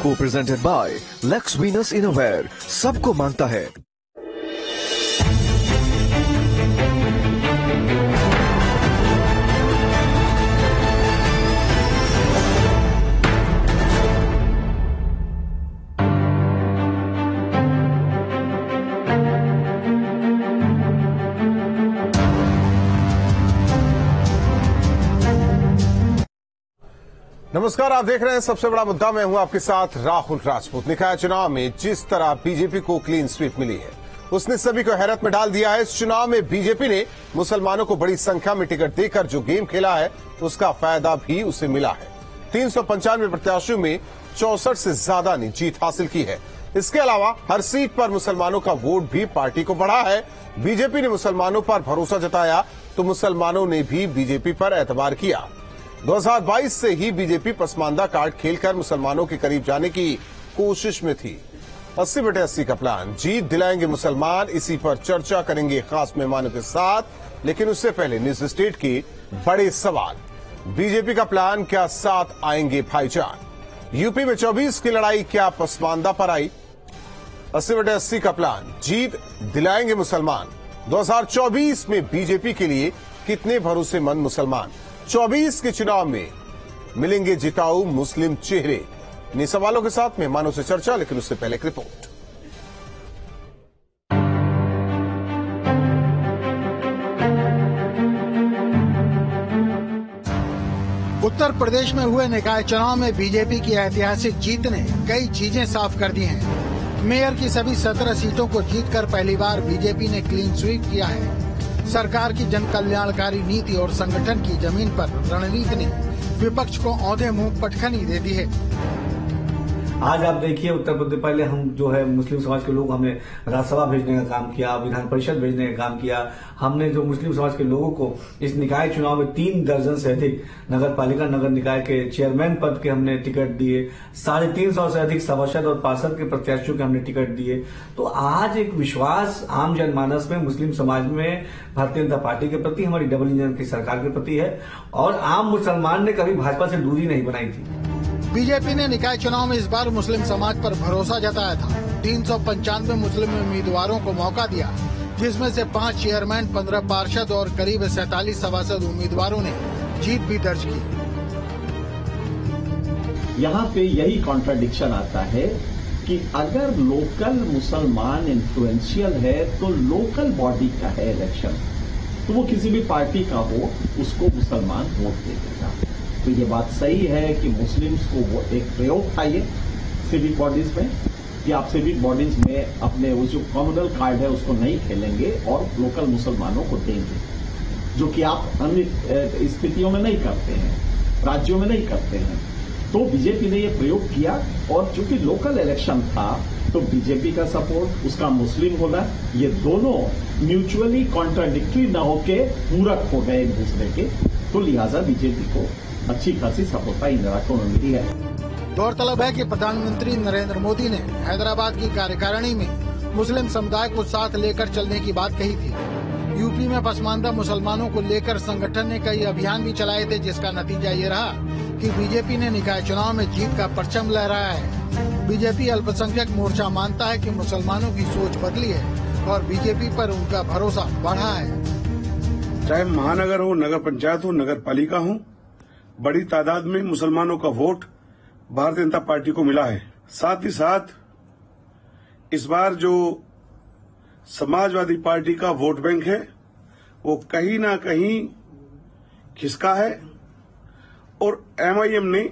को presented by lux Venus इनोवेयर, सबको मानता है। नमस्कार, आप देख रहे हैं सबसे बड़ा मुद्दा। मैं हूं आपके साथ राहुल राजपूत। निकाय चुनाव में जिस तरह बीजेपी को क्लीन स्वीप मिली है, उसने सभी को हैरत में डाल दिया है। इस चुनाव में बीजेपी ने मुसलमानों को बड़ी संख्या में टिकट देकर जो गेम खेला है, उसका फायदा भी उसे मिला है। 395 प्रत्याशियों में 64 से ज्यादा ने जीत हासिल की है। इसके अलावा हर सीट पर मुसलमानों का वोट भी पार्टी को बढ़ा है। बीजेपी ने मुसलमानों पर भरोसा जताया तो मुसलमानों ने भी बीजेपी पर एतबार किया। 2022 से ही बीजेपी पसमानदा कार्ड खेलकर मुसलमानों के करीब जाने की कोशिश में थी। 80/80 का प्लान, जीत दिलाएंगे मुसलमान, इसी पर चर्चा करेंगे खास मेहमानों के साथ। लेकिन उससे पहले न्यूज स्टेट के बड़े सवाल। बीजेपी का प्लान, क्या साथ आएंगे भाईजान? यूपी में 24 की लड़ाई क्या पसमानदा पर आई? 80/80 का प्लान, जीत दिलाएंगे मुसलमान। 2024 में बीजेपी के लिए कितने भरोसेमंद मुसलमान? 24 के चुनाव में मिलेंगे जिताऊ मुस्लिम चेहरे। इन सवालों के साथ मेहमानों से चर्चा, लेकिन उससे पहले एक रिपोर्ट। उत्तर प्रदेश में हुए निकाय चुनाव में बीजेपी की ऐतिहासिक जीत ने कई चीजें साफ कर दी हैं। मेयर की सभी 17 सीटों को जीतकर पहली बार बीजेपी ने क्लीन स्वीप किया है। सरकार की जन कल्याणकारी नीति और संगठन की जमीन पर रणनीति ने विपक्ष को औंधे मुंह पटखनी दे दी है। आज आप देखिए, उत्तर प्रदेश पहले हम जो है मुस्लिम समाज के लोग, हमने राज्यसभा भेजने का काम किया, विधान परिषद भेजने का काम किया। हमने जो मुस्लिम समाज के लोगों को इस निकाय चुनाव में 3 दर्जन से अधिक नगर पालिका नगर निकाय के चेयरमैन पद के हमने टिकट दिए। 350 से अधिक सभासद और पार्षद के प्रत्याशियों के हमने टिकट दिए। तो आज एक विश्वास आम जनमानस में, मुस्लिम समाज में भारतीय जनता पार्टी के प्रति, हमारी डबल इंजन की सरकार के प्रति है। और आम मुसलमान ने कभी भाजपा से दूरी नहीं बनाई थी। बीजेपी ने निकाय चुनाव में इस बार मुस्लिम समाज पर भरोसा जताया था। 395 मुस्लिम उम्मीदवारों को मौका दिया, जिसमें से 5 चेयरमैन, 15 पार्षद और करीब 47 सभासद उम्मीदवारों ने जीत भी दर्ज की। यहाँ पे यही कॉन्ट्राडिक्शन आता है कि अगर लोकल मुसलमान इन्फ्लुएंशियल है तो लोकल बॉडी का है इलेक्शन, तो वो किसी भी पार्टी का हो, उसको मुसलमान वोट दे देगा। तो ये बात सही है कि मुस्लिम्स को वो एक प्रयोग था ये सिविक बॉडीज में, कि आप सिविक बॉडीज में अपने वो जो कम्युनल कार्ड है उसको नहीं खेलेंगे और लोकल मुसलमानों को देंगे, जो कि आप अन्य स्थितियों में नहीं करते हैं, राज्यों में नहीं करते हैं। तो बीजेपी ने ये प्रयोग किया और चूंकि लोकल इलेक्शन था तो बीजेपी का सपोर्ट, उसका मुस्लिम होना, ये दोनों म्यूचुअली कॉन्ट्राडिक्टरी न होके पूरक हो गए एक दूसरे के। तो लिहाजा बीजेपी को अच्छी खासी सफलता इन इलाकों में मिली है। गौरतलब है कि प्रधानमंत्री नरेंद्र मोदी ने हैदराबाद की कार्यकारिणी में मुस्लिम समुदाय को साथ लेकर चलने की बात कही थी। यूपी में पसमानदा मुसलमानों को लेकर संगठन ने कई अभियान भी चलाए थे, जिसका नतीजा ये रहा कि बीजेपी ने निकाय चुनाव में जीत का परचम लहराया है। बीजेपी अल्पसंख्यक मोर्चा मानता है कि मुसलमानों की सोच बदली है और बीजेपी पर उनका भरोसा बढ़ा है। चाहे महानगर हो, नगर पंचायत हो, नगर पालिका हो, बड़ी तादाद में मुसलमानों का वोट भारतीय जनता पार्टी को मिला है। साथ ही साथ इस बार जो समाजवादी पार्टी का वोट बैंक है वो कहीं ना कहीं खिसका है और एमआईएम ने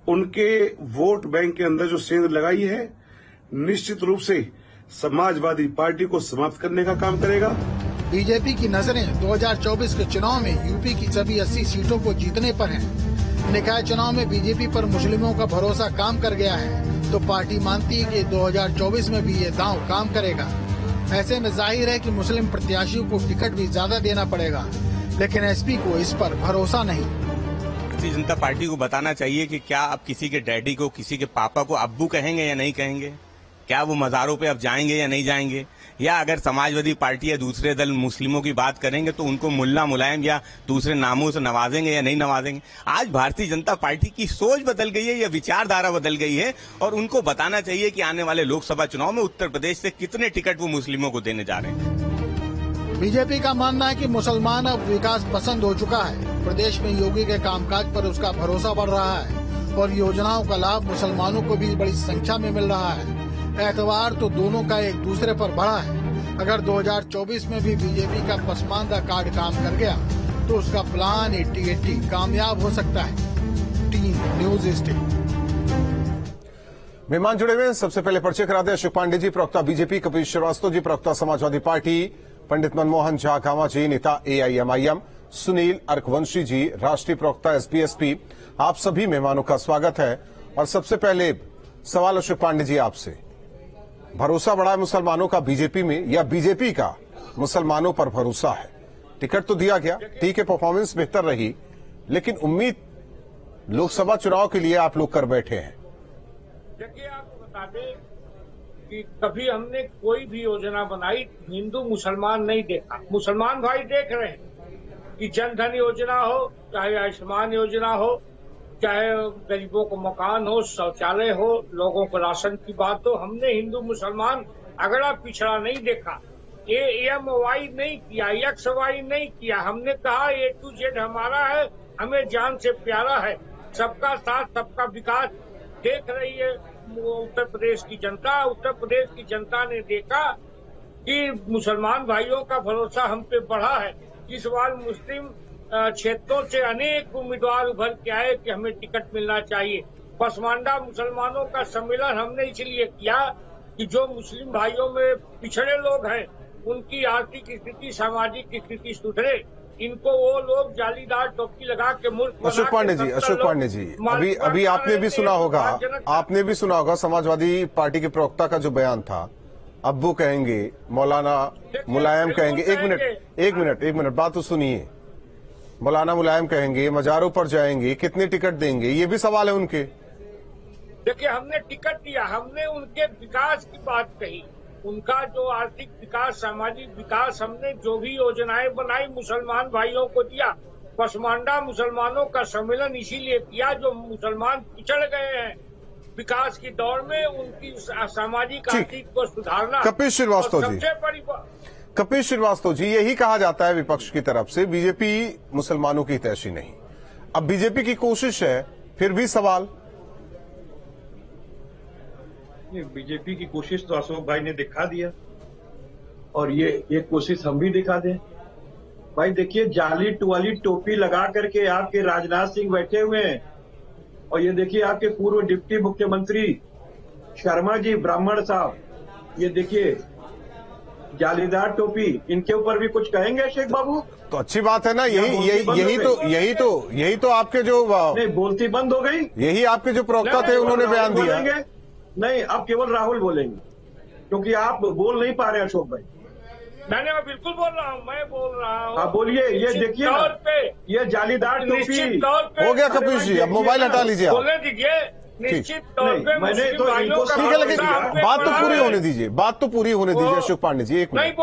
उनके वोट बैंक के अंदर जो सेंध लगाई है, निश्चित रूप से समाजवादी पार्टी को समाप्त करने का काम करेगा। बीजेपी की नजरें 2024 के चुनाव में यूपी की सभी 80 सीटों को जीतने पर हैं। निकाय चुनाव में बीजेपी पर मुस्लिमों का भरोसा काम कर गया है, तो पार्टी मानती है कि 2024 में भी ये दांव काम करेगा। ऐसे में जाहिर है कि मुस्लिम प्रत्याशियों को टिकट भी ज्यादा देना पड़ेगा, लेकिन एसपी को इस पर भरोसा नहीं। भारतीय जनता पार्टी को बताना चाहिए कि क्या आप किसी के डैडी को, किसी के पापा को अब्बू कहेंगे या नहीं कहेंगे? क्या वो मज़ारों पे अब जाएंगे या नहीं जाएंगे? या अगर समाजवादी पार्टी या दूसरे दल मुस्लिमों की बात करेंगे तो उनको मुल्ला मुलायम या दूसरे नामों से नवाजेंगे या नहीं नवाजेंगे? आज भारतीय जनता पार्टी की सोच बदल गई है या विचारधारा बदल गई है, और उनको बताना चाहिए कि आने वाले लोकसभा चुनाव में उत्तर प्रदेश से कितने टिकट वो मुस्लिमों को देने जा रहे हैं। बीजेपी का मानना है कि मुसलमान अब विकास पसंद हो चुका है। प्रदेश में योगी के कामकाज पर उसका भरोसा बढ़ रहा है और योजनाओं का लाभ मुसलमानों को भी बड़ी संख्या में मिल रहा है। एतवार तो दोनों का एक दूसरे पर बढ़ा है। अगर 2024 में भी बीजेपी का पसमानदा कार्ड काम कर गया तो उसका प्लान 80-80 कामयाब हो सकता है। Team news state. मेहमान जुड़े हुए हैं, सबसे पहले परिचय कराते हैं अशोक पांडे जी, प्रवक्ता बीजेपी, कपिल श्रीवास्तव जी, प्रवक्ता समाजवादी पार्टी, पंडित मनमोहन झा कामा जी, नेता AIMIM, सुनील अर्कवंशी जी, राष्ट्रीय प्रवक्ता SPSP। आप सभी मेहमानों का स्वागत है। और सबसे पहले सवाल अशोक पांडे जी आपसे, भरोसा बढ़ा है मुसलमानों का बीजेपी में या बीजेपी का मुसलमानों पर भरोसा है? टिकट तो दिया गया, ठीक है, परफॉर्मेंस बेहतर रही, लेकिन उम्मीद लोकसभा चुनाव के लिए आप लोग कर बैठे हैं। देखिए, आपको बता दें कि कभी हमने कोई भी योजना बनाई हिंदू मुसलमान नहीं देखा। मुसलमान भाई देख रहे हैं कि जनधन योजना हो, चाहे आयुष्मान योजना हो, चाहे गरीबों को मकान हो, शौचालय हो, लोगों को राशन की बात हो। हमने हिंदू मुसलमान अगड़ा पिछड़ा नहीं देखा, AMY नहीं किया, XY नहीं किया। हमने कहा A to Z हमारा है, हमें जान से प्यारा है। सबका साथ सबका विकास देख रही है उत्तर प्रदेश की जनता। उत्तर प्रदेश की जनता ने देखा कि मुसलमान भाइयों का भरोसा हम पे बढ़ा है। इस बार मुस्लिम क्षेत्रों से अनेक उम्मीदवार उभर के आए कि हमें टिकट मिलना चाहिए। पसमानदा मुसलमानों का सम्मेलन हमने इसलिए किया कि जो मुस्लिम भाइयों में पिछड़े लोग हैं उनकी आर्थिक स्थिति, सामाजिक स्थिति सुधरे। इनको वो लोग जालीदार टोपी लगा के मूर्ख अशोक पांडे जी, अभी आपने भी सुना होगा समाजवादी पार्टी के प्रवक्ता का जो बयान था। अब्बू कहेंगे, मौलाना मुलायम कहेंगे, एक मिनट बात तो सुनिए। मौलाना मुलायम कहेंगे मजारों पर जाएंगे, कितने टिकट देंगे, ये भी सवाल है उनके। देखिए, हमने टिकट दिया, हमने उनके विकास की बात कही। उनका जो आर्थिक विकास, सामाजिक विकास, हमने जो भी योजनाएं बनाई मुसलमान भाइयों को दिया। पसमानदा मुसलमानों का सम्मेलन इसीलिए किया जो मुसलमान पिछड़ गए हैं विकास की दौड़ में, उनकी सामाजिक आर्थिक को सुधारना। कपिल श्रीवास्तव जी, यही कहा जाता है विपक्ष की तरफ से, बीजेपी मुसलमानों की हितैषी नहीं। अब बीजेपी की कोशिश है, फिर भी सवाल। बीजेपी की कोशिश तो अशोक भाई ने दिखा दिया, और ये कोशिश हम भी दिखा दें। भाई देखिए, जाली टुवाली टोपी लगा करके आपके राजनाथ सिंह बैठे हुए हैं, और ये देखिए आपके पूर्व डिप्टी मुख्यमंत्री शर्मा जी, ब्राह्मण साहब, ये देखिए जालीदार टोपी, इनके ऊपर भी कुछ कहेंगे शेख बाबू? तो अच्छी बात है ना। यही तो आपके जो नहीं, बोलती बंद हो गई। यही आपके जो प्रवक्ता थे उन्होंने बयान दिया। नहीं, अब केवल राहुल बोलेंगे, क्योंकि आप बोल नहीं पा रहे अशोक भाई। मैं बिल्कुल बोल रहा हूँ, मैं बोल रहा हूँ। आप बोलिए। ये देखिए ना, ये जालीदार टोपी हो गया। कपिल जी, अब मोबाइल हटा लीजिए, बोलने दीजिए। निश्चित तौर पे मैंने तो ठीक है, लेकिन बात तो पूरी होने दीजिए, अशोक पांडे जी। एक मिनट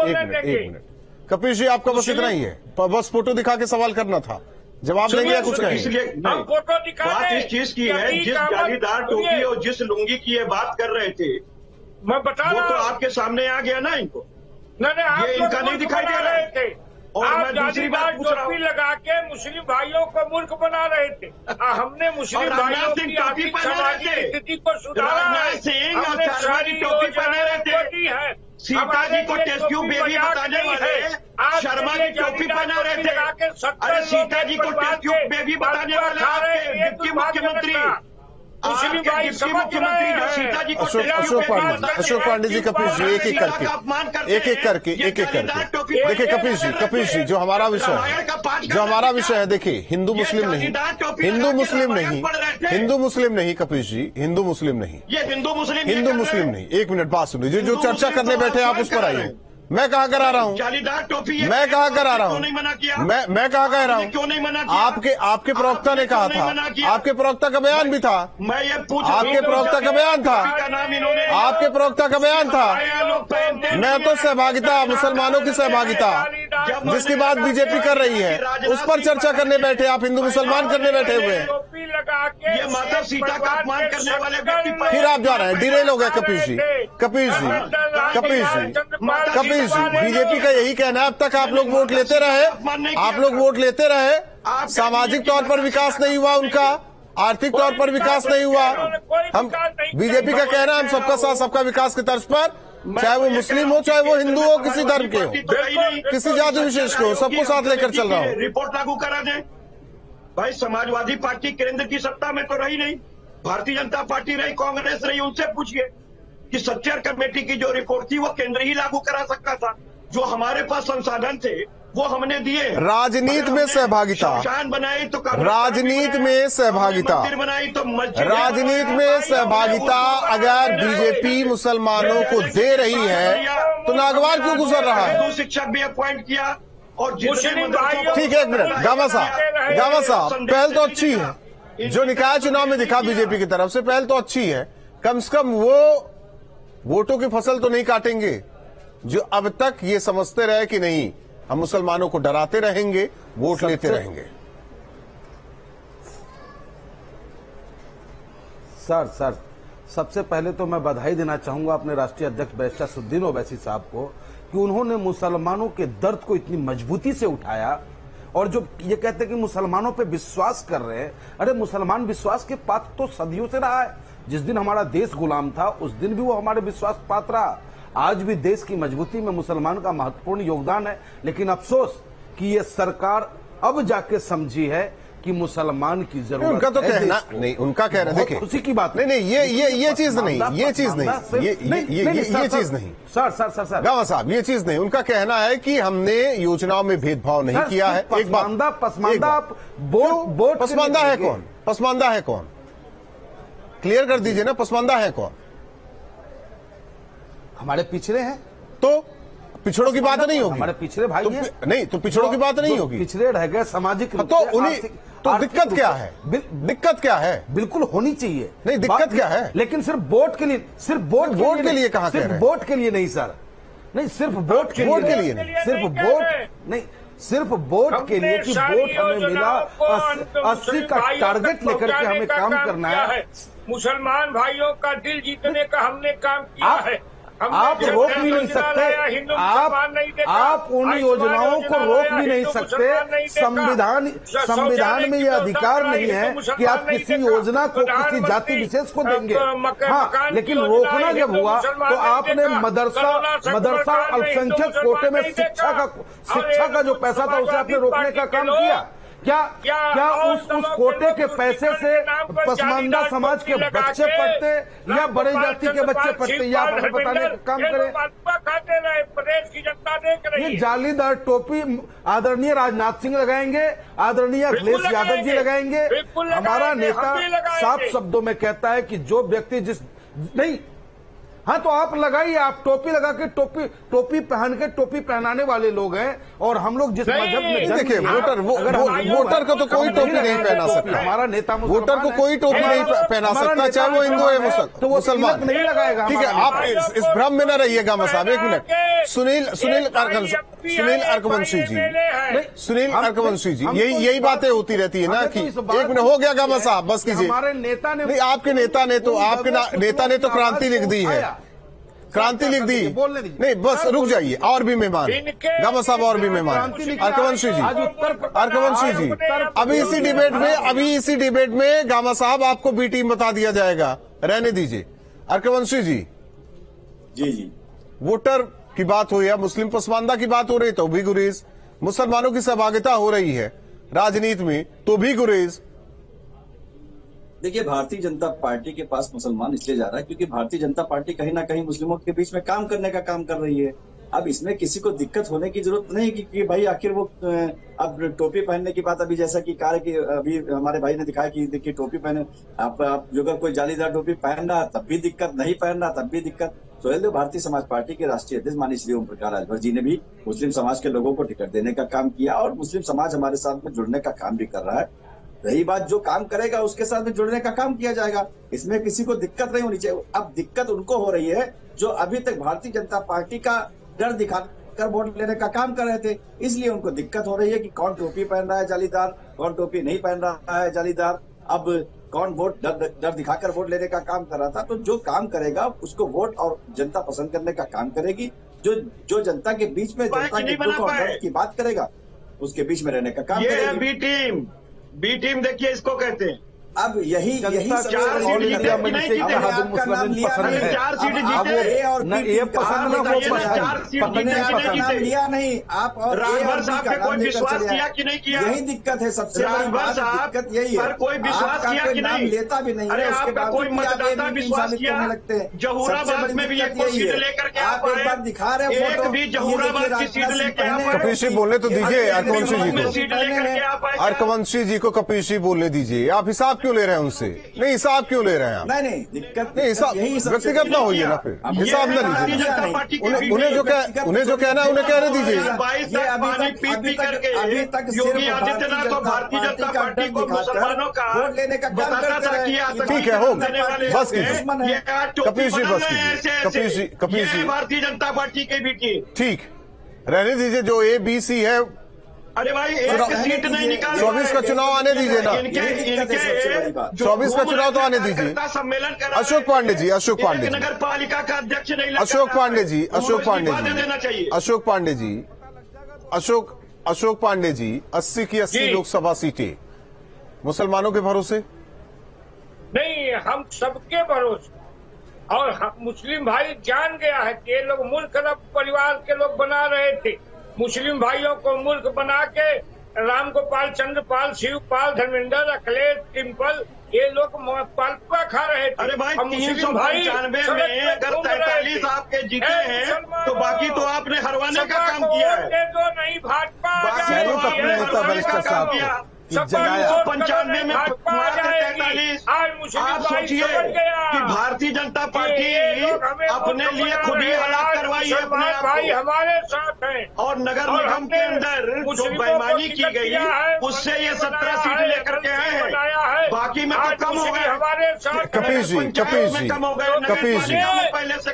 कपिल जी, आपका बस इतना ही है, बस फोटो दिखा के सवाल करना था, जवाब देंगे या कुछ कहेंगे? हम फोटो दिखा बात इस चीज की है, जिस जालीदार टोपी और जिस लुंगी की ये बात कर रहे थे, मैं बता रहा हूं, वो तो आपके सामने आ गया ना इनको। नहीं, ये इनका नहीं दिखाई दे रहे थे। और मैं दूसरी बात पूछ रहा हूँ, लगा के मुस्लिम भाइयों को मूर्ख बना रहे थे। हमने मुस्लिम भाइयों की आर्थिक सामाजिक स्थिति को सुधारा है। हमने सारी योजनाएं है। सीता जी को टेस्ट ट्यूब बेबी बताने वाले शर्मा जी टोपी पहना रहे थे। अरे सीता जी को टेस्ट ट्यूब बेबी बताने वाले आपके डिप्टी मुख्यमंत्री, मुस्लिम भाई समझ रहे हैं। सीता जी को अशोक पांडे जी, कपिल जी, एक एक करके देखिए कपिल जी, जो हमारा विषय है, देखिए हिंदू मुस्लिम नहीं कपिल जी, हिंदू मुस्लिम नहीं। ये हिंदू मुस्लिम नहीं। एक मिनट बात सुनिए, जो चर्चा करने बैठे आप उस पर आइए, मैं कहाँ करा रहा हूँ? जालीदार टोपी मैं कहाँ करा रहा हूँ? नहीं मना किया? मैं कहाँ कह रहा हूँ? क्यों नहीं मना किया? आपके प्रवक्ता ने कहा था, आपके प्रवक्ता का बयान भी था, मैं ये पूछ, आपके प्रवक्ता का बयान था, आपके प्रवक्ता का बयान था। मैं तो सहभागिता, मुसलमानों की सहभागिता जिसकी बात बीजेपी कर रही है उस पर चर्चा करने बैठे, आप हिंदू मुसलमान करने बैठे हुए हैं। ये माता सीता का अपमान करने वाले व्यक्ति फिर आप जा रहे हैं, डिरेल हो गए कपीश जी, कपीश जी, कपीश जी, कपीश जी। बीजेपी का यही कहना है, अब तक आप लोग वोट लेते रहे, आप लोग वोट लेते रहे, सामाजिक तौर पर विकास नहीं हुआ उनका, आर्थिक तौर पर विकास नहीं हुआ। हम बीजेपी का कहना है हम सबका साथ सबका विकास की तर्ज पर, चाहे वो मुस्लिम हो चाहे वो हिंदू हो, किसी धर्म के हो, किसी जाति विशेष के हो, सबको साथ लेकर चल रहा हूँ। रिपोर्ट लागू करा दें। भाई समाजवादी पार्टी केंद्र की सत्ता में तो रही नहीं, भारतीय जनता पार्टी रही, कांग्रेस रही, उनसे पूछिए कि सच्चर कमेटी की जो रिपोर्ट थी वो केंद्र ही लागू करा सकता था। जो हमारे पास संसाधन थे वो हमने दिए। राजनीति में सहभागिता, बनाई तो राजनीति में सहभागिता, बनाई तो राजनीति में सहभागिता अगर बीजेपी मुसलमानों को दे रही है तो नागवार क्यों गुजर रहा है? शिक्षक भी अपॉइंट किया और ठीक है, एक मिनट, गामा साहब पहल तो अच्छी है, जो निकाय चुनाव में दिखा बीजेपी की तरफ से पहल तो अच्छी है, कम से कम वो वोटों की फसल तो नहीं काटेंगे जो अब तक ये समझते रहे कि नहीं हम मुसलमानों को डराते रहेंगे, वोट लेते रहेंगे। सर सबसे पहले तो मैं बधाई देना चाहूंगा अपने राष्ट्रीय अध्यक्ष बैरिस्टर असदुद्दीन ओवैसी साहब को कि उन्होंने मुसलमानों के दर्द को इतनी मजबूती से उठाया। और जो ये कहते हैं कि मुसलमानों पे विश्वास कर रहे हैं, अरे मुसलमान विश्वास के पात्र तो सदियों से रहा है। जिस दिन हमारा देश गुलाम था उस दिन भी वो हमारे विश्वास पात्र रहा। आज भी देश की मजबूती में मुसलमान का महत्वपूर्ण योगदान है, लेकिन अफसोस कि ये सरकार अब जाके समझी है कि मुसलमान की जरूरत उनका तो है कहना नहीं, उनका कहना देखिए खुशी की बात नहीं, ये चीज नहीं, ये चीज नहीं सर गावा साहब, ये चीज नहीं। उनका कहना है कि हमने योजनाओं में भेदभाव नहीं किया है। एक बात, पसमानदा है कौन? पसमानदा है कौन? क्लियर कर दीजिए ना, पसमानदा है कौन? हमारे पिछड़े हैं तो पिछड़ों की बात नहीं होगी, हमारे पिछड़े भाई तो नहीं तो पिछड़ों की बात नहीं होगी, पिछड़े रह गए सामाजिक तो उन्हीं तो दिक्कत क्या है? दिक्कत क्या है? बिल्कुल होनी चाहिए, नहीं दिक्कत क्या है? लेकिन सिर्फ वोट के लिए, सिर्फ वोट के लिए कहां कह रहे हैं? वोट के लिए नहीं सर, नहीं सिर्फ वोट के लिए नहीं, सिर्फ वोट नहीं, सिर्फ वोट के लिए कि वोट हमें मिला 80 का टारगेट लेकर के हमें काम करना है। मुसलमान भाइयों का दिल जीतने का हमने काम किया है। आप रोक भी नहीं सकते, आप उन योजनाओं को रोक भी नहीं सकते। संविधान में यह अधिकार नहीं है कि आप किसी योजना को किसी जाति विशेष को देंगे। हाँ, लेकिन रोकना जब हुआ तो आपने मदरसा अल्पसंख्यक कोटे में शिक्षा का जो पैसा था उसे आपने रोकने का काम किया। क्या उस कोटे के पैसे से पसमानदा समाज के बच्चे पढ़ते या बड़े जाति के बच्चे पढ़ते, या आप हमें बताने का काम करें। प्रदेश की जनता देख रही है। ये जालीदार टोपी आदरणीय राजनाथ सिंह लगाएंगे, आदरणीय अखिलेश यादव जी लगाएंगे। हमारा नेता साफ शब्दों में कहता है कि जो व्यक्ति जिस नहीं, हाँ तो आप लगाइए, आप टोपी लगा के टोपी पहन के टोपी पहनाने वाले लोग हैं। और हम लोग जिस मजहब में देखिए, वोटर को तो कोई टोपी नहीं पहना सकता। हमारा नेता वोटर को कोई टोपी नहीं पहना सकता, चाहे वो हिंदू है मुसलमान नहीं लगाएगा। ठीक है, आप इस भ्रम में न रहिएगा मसाब। एक मिनट, सुनील अर्कवंशी जी, यही बातें होती रहती है ना कि एक मिनट हो गया गामा साहब, बस कीजिए। हमारे नेता ने, नहीं आपके नेता ने तो क्रांति लिख दी है, क्रांति लिख दी। नहीं बस रुक जाइए, और भी मेहमान गामा साहब, और भी मेहमान। अर्कवंशी जी अभी इसी डिबेट में गामा साहब आपको बी टीम बता दिया जाएगा, रहने दीजिए। अर्कवंशी जी, वोटर की बात हो या मुस्लिम पसमानदा की बात हो रही तो भी गुरेज, मुसलमानों की सहभागिता हो रही है राजनीति में तो भी गुरेज। देखिए, भारतीय जनता पार्टी के पास मुसलमान इसलिए जा रहा है क्योंकि भारतीय जनता पार्टी कहीं ना कहीं मुस्लिमों के बीच में काम करने का काम कर रही है। अब इसमें किसी को दिक्कत होने की जरूरत नहीं कि भाई आखिर वो अब टोपी पहनने की बात, अभी जैसा कि कहा कि अभी हमारे भाई ने दिखाया कि देखिए टोपी पहने, आप जो अगर कोई जालीदार टोपी पहन रहा तब भी दिक्कत, नहीं पहन रहा तब भी दिक्कत। सुहेलदेव भारतीय समाज पार्टी के राष्ट्रीय अध्यक्ष माननीय श्री ओम प्रकाश राजभर जी ने भी मुस्लिम समाज के लोगों को टिकट देने का काम किया और मुस्लिम समाज हमारे साथ में जुड़ने का काम भी कर रहा है। रही बात जो काम करेगा उसके साथ में जुड़ने का काम किया जाएगा, इसमें किसी को दिक्कत नहीं होनी चाहिए। अब दिक्कत उनको हो रही है जो अभी तक भारतीय जनता पार्टी का डर दिखाकर वोट लेने का काम कर रहे थे, इसलिए उनको दिक्कत हो रही है कि कौन टोपी पहन रहा है जालीदार, कौन टोपी नहीं पहन रहा है जालीदार। अब कौन वोट डर दिखाकर वोट लेने का काम कर रहा था, तो जो काम करेगा उसको वोट और जनता पसंद करने का काम करेगी। जो जनता के बीच में जनता के दुख और दर्द की बात करेगा उसके बीच में रहने का काम करेगी। बी टीम देखिए इसको कहते हैं। अब यही चार सीट जीते लिया नहीं आप और राजभर साहब पे कोई विश्वास किया कि नहीं किया, यही दिक्कत है सबसे राजभर साहब दिक्कत यही है। कोई विश्वास किया कि नहीं, लेता भी नहीं अरे है, आपका कोई मतदाता विश्वास किया लगते हैं। जहूराबाद में भी एक सीट लेकर के आप एक बार दिखा रहे हैं, एक भी जहूराबाद की सीट लेकर आप कपिल सिंह बोलने तो दीजिए अर्कवंशी जी को, सीट लेकर के आप अर्कवंशी जी को कपिल सिंह बोलने दीजिए। आप हिसाब क्यों ले रहे हैं उनसे? नहीं हिसाब क्यों ले रहे हैं आप? नहीं दिक्कत नहीं हिसाब व्यक्तिगत ना होइए ना, फिर हिसाब ना लीजिए। उन्हें जो कहना है उन्हें कहने दीजिए। अभी तक योगी आदित्यनाथ और भारतीय जनता पार्टी को मुसलमानों का वोट लेने का ठीक है, हो बस कीजिए कपिल सिंह, बस कीजिए कपिल सिंह। भारतीय जनता पार्टी के भी की ठीक रहने दीजिए, जो ABC है। अरे भाई एक सीट नहीं निकाले, 24 का चुनाव आने दीजिए ना, 24 का चुनाव तो आने दीजिए। सम्मेलन कर अशोक पांडे जी, अशोक पांडे जी, नगर पालिका का अध्यक्ष नहीं, अशोक पांडे जी, अशोक पांडे जी, देना चाहिए। अशोक पांडे जी, अशोक पांडे जी, 80 की 80 लोकसभा सीटें मुसलमानों के भरोसे नहीं, हम सबके भरोसे। और मुस्लिम भाई जान गया है कि ये लोग मुल्क परिवार के लोग बना रहे थे। मुस्लिम भाइयों को मुल्क बना के राम गोपाल, चंद्रपाल, शिवपाल, धर्मेंद्र, अखिलेश, टिम्पल, ये लोग पालपुआ खा रहे थे। अरे भाई 395 में अगर 43 आपके जीते हैं तो बाकी तो आपने हरवाने का काम किया है। तो नहीं भाजपा अपने नेता वरिष्ठ साहब को 95 में 43। आप सोचिए कि भारतीय जनता पार्टी अपने लिए खुद ही हालात करवाई है अपने भाई हमारे साथ हैं। और नगर निगम के अंदर जो बेईमानी की गई उससे ये 17 सीट लेकर के आए हैं, बाकी में तो कम हो गए हमारे साथ। कपिल जी, कम हो गए,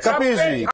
कपिल जी,